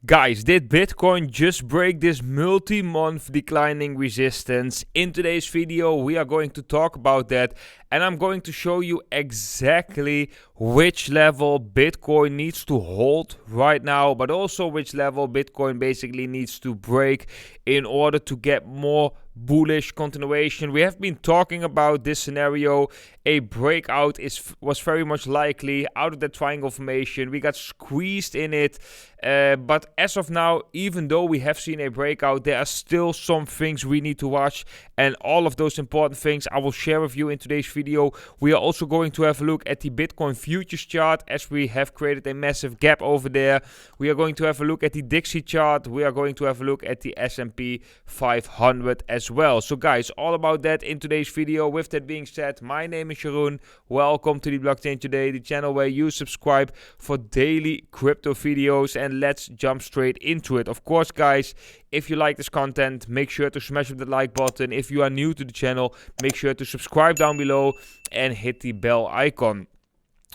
Guys, did Bitcoin just break this multi-month declining resistance? In today's video, we are going to talk about that, and I'm going to show you exactly which level Bitcoin needs to hold right now, but also which level Bitcoin basically needs to break in order to get more bullish continuation. We have been talking about this scenario. A breakout was very much likely out of the triangle formation. We got squeezed in it, but as of now, even though we have seen a breakout, there are still some things we need to watch, and all of those important things I will share with you in today's video. We are also going to have a look at the Bitcoin futures chart, as we have created a massive gap over there. We are going to have a look at the Dixie chart. We are going to have a look at the S&P 500 as well. So guys, all about that in today's video. With that being said, my name is Jeroen. Welcome to the Blockchain Today, the channel where you subscribe for daily crypto videos, and let's jump straight into it. Of course, guys, if you like this content, make sure to smash the like button. If you are new to the channel, make sure to subscribe down below and hit the bell icon.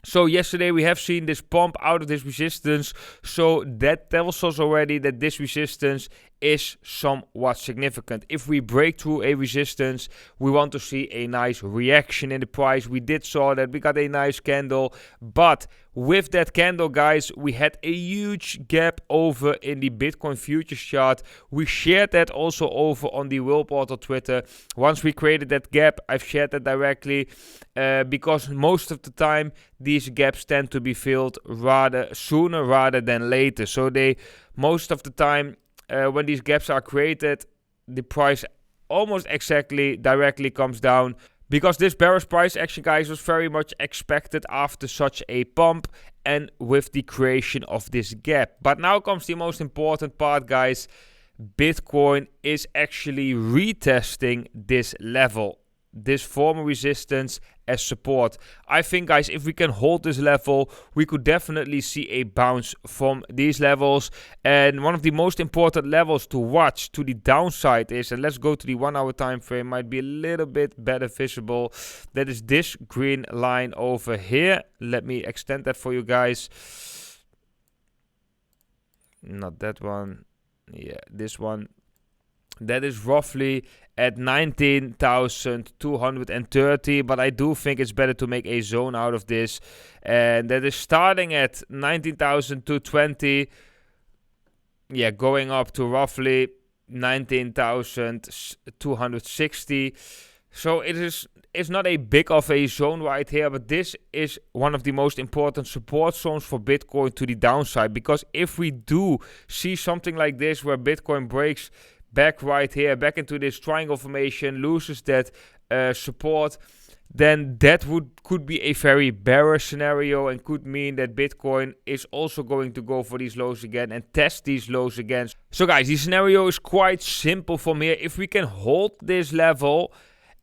So yesterday we have seen this pump out of this resistance, so that tells us already that this resistance is somewhat significant. If we break through a resistance, we want to see a nice reaction in the price. We did saw that, we got a nice candle, but with that candle, guys, we had a huge gap over in the Bitcoin futures chart. We shared that also over on the Will Portal Twitter. Once we created that gap, I've shared that directly because most of the time these gaps tend to be filled rather sooner rather than later. So they most of the time when these gaps are created, the price almost exactly directly comes down, because this bearish price action, guys, was very much expected after such a pump and with the creation of this gap. But now comes the most important part, guys. Bitcoin is actually retesting this level, this former resistance as support. I think, guys, if we can hold this level, we could definitely see a bounce from these levels. And one of the most important levels to watch to the downside is, and let's go to the 1 hour time frame, might be a little bit better visible. That is this green line over here. Let me extend that for you guys. Not that one. Yeah, this one. That is roughly at 19,230, but I do think it's better to make a zone out of this, and that is starting at 19,220, yeah, going up to roughly 19,260. So it's not a big of a zone right here, but this is one of the most important support zones for Bitcoin to the downside, because if we do see something like this where Bitcoin breaks back right here, back into this triangle formation, loses that support, then that could be a very bearish scenario and could mean that Bitcoin is also going to go for these lows again and test these lows again. So guys, the scenario is quite simple from here. If we can hold this level,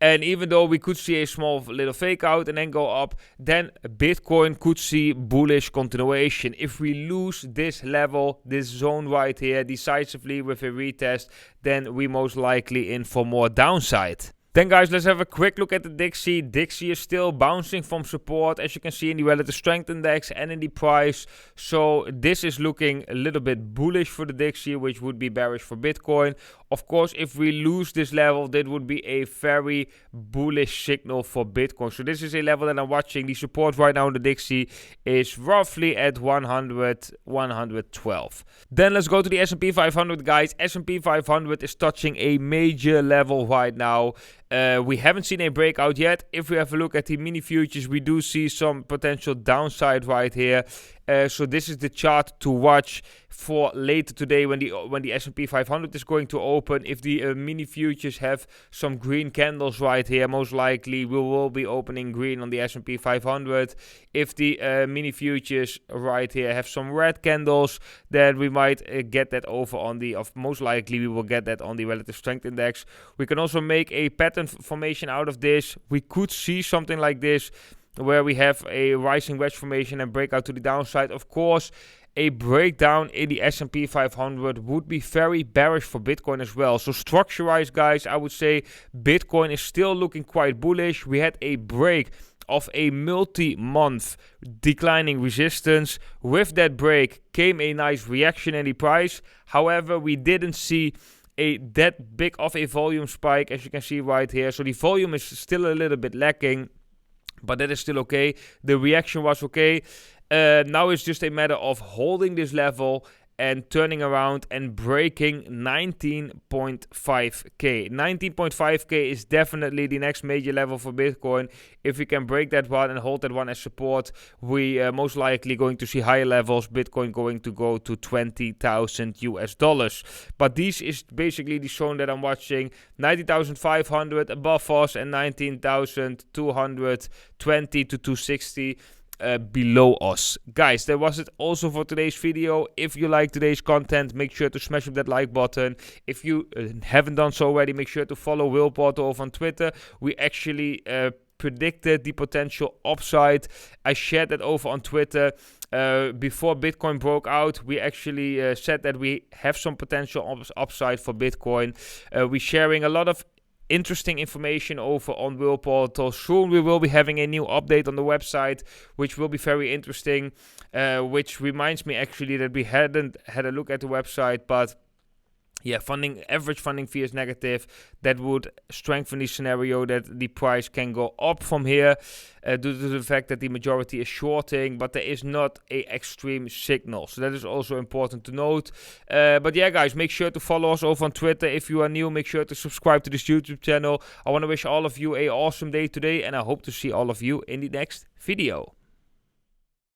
and even though we could see a small little fake out and then go up, then Bitcoin could see bullish continuation. If we lose this level, this zone right here, decisively with a retest, then we most likely in for more downside. Then, guys, let's have a quick look at the Dixie. Dixie is still bouncing from support, as you can see in the relative strength index and in the price. So this is looking a little bit bullish for the Dixie, which would be bearish for Bitcoin. Of course, if we lose this level, that would be a very bullish signal for Bitcoin. So this is a level that I'm watching. The support right now in the Dixie is roughly at 112. Then let's go to the S&P 500, guys. S&P 500 is touching a major level right now. We haven't seen a breakout yet. If we have a look at the mini futures, we do see some potential downside right here. So this is the chart to watch for later today when the S&P 500 is going to open. If the mini futures have some green candles right here, most likely we will be opening green on the S&P 500. If the mini futures right here have some red candles, then we might get that over on the, most likely we will get that on the relative strength index. We can also make a pattern formation out of this. We could see something like this, where we have a rising wedge formation and breakout to the downside. Of course, a breakdown in the S&P 500 would be very bearish for Bitcoin as well. So structure-wise, guys, I would say Bitcoin is still looking quite bullish. We had a break of a multi-month declining resistance. With that break came a nice reaction in the price. However, we didn't see that big of a volume spike, as you can see right here. So the volume is still a little bit lacking, but that is still okay. The reaction was okay. Now it's just a matter of holding this level and turning around and breaking 19.5k. 19.5k is definitely the next major level for Bitcoin. If we can break that one and hold that one as support, we most likely going to see higher levels. Bitcoin going to go to $20,000. But this is basically the zone that I'm watching. 19,500 above us and 19,220 to 260. Below us. Guys, that was it also for today's video. If you like today's content, make sure to smash up that like button. If you haven't done so already, make sure to follow Will Porter over on Twitter. We actually predicted the potential upside. I shared that over on Twitter. Before Bitcoin broke out, we actually said that we have some potential upside for Bitcoin. We're sharing a lot of interesting information over on Will Portal. Soon we will be having a new update on the website, which will be very interesting, which reminds me actually that we hadn't had a look at the website, but yeah, average funding fee is negative. That would strengthen the scenario that the price can go up from here due to the fact that the majority is shorting, but there is not a extreme signal. So that is also important to note. But yeah, guys, make sure to follow us over on Twitter. If you are new, make sure to subscribe to this YouTube channel. I want to wish all of you an awesome day today, and I hope to see all of you in the next video.